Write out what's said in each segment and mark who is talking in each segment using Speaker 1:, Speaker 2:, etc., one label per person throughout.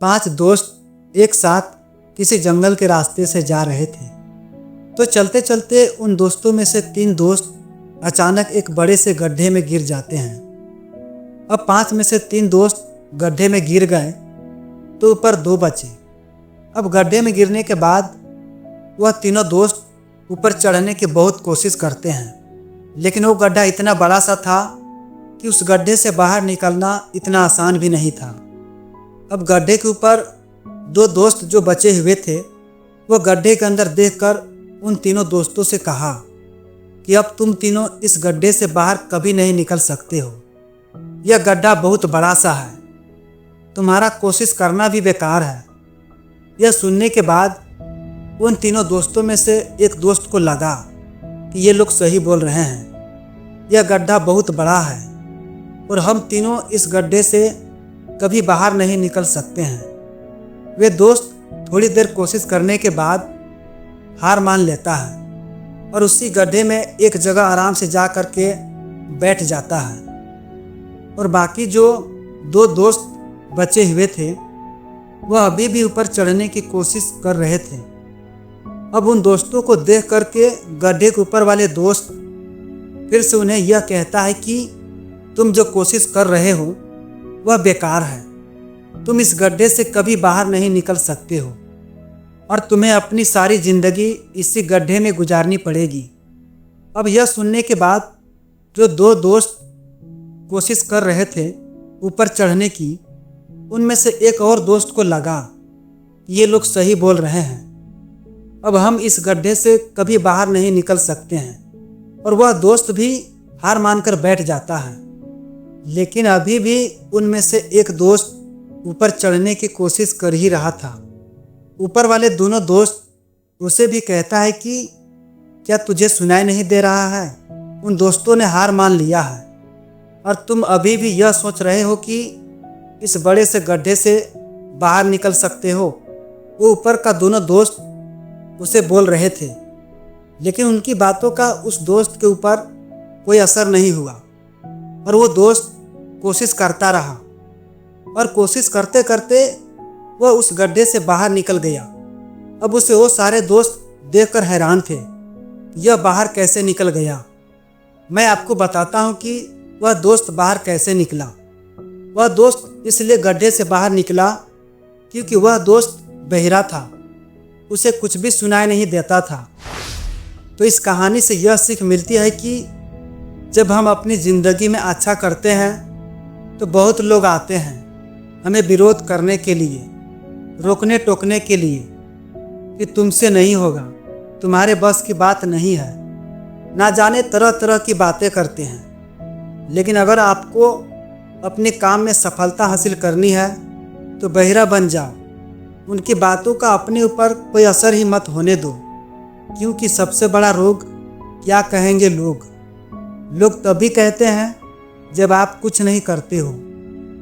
Speaker 1: 5 दोस्त एक साथ किसी जंगल के रास्ते से जा रहे थे। तो चलते चलते उन दोस्तों में से 3 दोस्त अचानक एक बड़े से गड्ढे में गिर जाते हैं। अब 5 में से 3 दोस्त गड्ढे में गिर गए तो ऊपर 2 बचे। अब गड्ढे में गिरने के बाद वह तीनों दोस्त ऊपर चढ़ने की बहुत कोशिश करते हैं, लेकिन वो गड्ढा इतना बड़ा सा था कि उस गड्ढे से बाहर निकलना इतना आसान भी नहीं था। अब गड्ढे के ऊपर 2 दोस्त जो बचे हुए थे वो गड्ढे के अंदर देखकर उन तीनों दोस्तों से कहा कि अब तुम तीनों इस गड्ढे से बाहर कभी नहीं निकल सकते हो। यह गड्ढा बहुत बड़ा सा है, तुम्हारा कोशिश करना भी बेकार है। यह सुनने के बाद उन तीनों दोस्तों में से एक दोस्त को लगा कि ये लोग सही बोल रहे हैं, यह गड्ढा बहुत बड़ा है और हम तीनों इस गड्ढे से कभी बाहर नहीं निकल सकते हैं। वे दोस्त थोड़ी देर कोशिश करने के बाद हार मान लेता है और उसी गड्ढे में एक जगह आराम से जा कर के बैठ जाता है। और बाकी जो 2 दोस्त बचे हुए थे वह अभी भी ऊपर चढ़ने की कोशिश कर रहे थे। अब उन दोस्तों को देख करके गड्ढे के ऊपर वाले दोस्त फिर से उन्हें यह कहता है कि तुम जो कोशिश कर रहे हो वह बेकार है, तुम इस गड्ढे से कभी बाहर नहीं निकल सकते हो और तुम्हें अपनी सारी ज़िंदगी इसी गड्ढे में गुजारनी पड़ेगी। अब यह सुनने के बाद जो 2 दोस्त कोशिश कर रहे थे ऊपर चढ़ने की, उनमें से एक और दोस्त को लगा कि ये लोग सही बोल रहे हैं, अब हम इस गड्ढे से कभी बाहर नहीं निकल सकते हैं। और वह दोस्त भी हार मानकर बैठ जाता है। लेकिन अभी भी उनमें से एक दोस्त ऊपर चढ़ने की कोशिश कर ही रहा था। ऊपर वाले दोनों दोस्त उसे भी कहता है कि क्या तुझे सुनाई नहीं दे रहा है, उन दोस्तों ने हार मान लिया है और तुम अभी भी यह सोच रहे हो कि इस बड़े से गड्ढे से बाहर निकल सकते हो। वो ऊपर का दोनों दोस्त उसे बोल रहे थे, लेकिन उनकी बातों का उस दोस्त के ऊपर कोई असर नहीं हुआ और वो दोस्त कोशिश करता रहा और कोशिश करते करते वह उस गड्ढे से बाहर निकल गया। अब उसे वो सारे दोस्त देखकर हैरान थे, यह बाहर कैसे निकल गया। मैं आपको बताता हूँ कि वह दोस्त बाहर कैसे निकला। वह दोस्त इसलिए गड्ढे से बाहर निकला क्योंकि वह दोस्त बहिरा था, उसे कुछ भी सुनाई नहीं देता था। तो इस कहानी से यह सीख मिलती है कि जब हम अपनी ज़िंदगी में अच्छा करते हैं तो बहुत लोग आते हैं हमें विरोध करने के लिए, रोकने टोकने के लिए कि तुमसे नहीं होगा, तुम्हारे बस की बात नहीं है, ना जाने तरह तरह की बातें करते हैं। लेकिन अगर आपको अपने काम में सफलता हासिल करनी है तो बहिरा बन जाओ, उनकी बातों का अपने ऊपर कोई असर ही मत होने दो। क्योंकि सबसे बड़ा रोग क्या कहेंगे लोग। लोग तभी कहते हैं जब आप कुछ नहीं करते हो,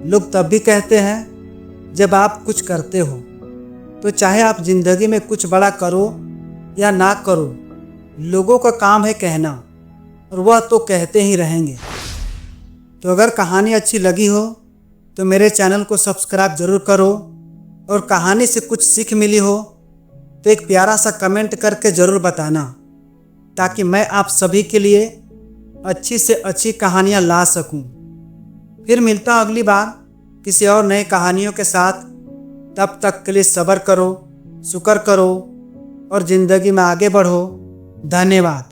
Speaker 1: लोग तब भी कहते हैं जब आप कुछ करते हो। तो चाहे आप ज़िंदगी में कुछ बड़ा करो या ना करो, लोगों का काम है कहना और वह तो कहते ही रहेंगे। तो अगर कहानी अच्छी लगी हो तो मेरे चैनल को सब्सक्राइब ज़रूर करो और कहानी से कुछ सीख मिली हो तो एक प्यारा सा कमेंट करके ज़रूर बताना, ताकि मैं आप सभी के लिए अच्छी से अच्छी कहानियाँ ला सकूं। फिर मिलता हूं अगली बार किसी और नए कहानियों के साथ। तब तक के लिए सब्र करो, शुक्र करो और ज़िंदगी में आगे बढ़ो। धन्यवाद।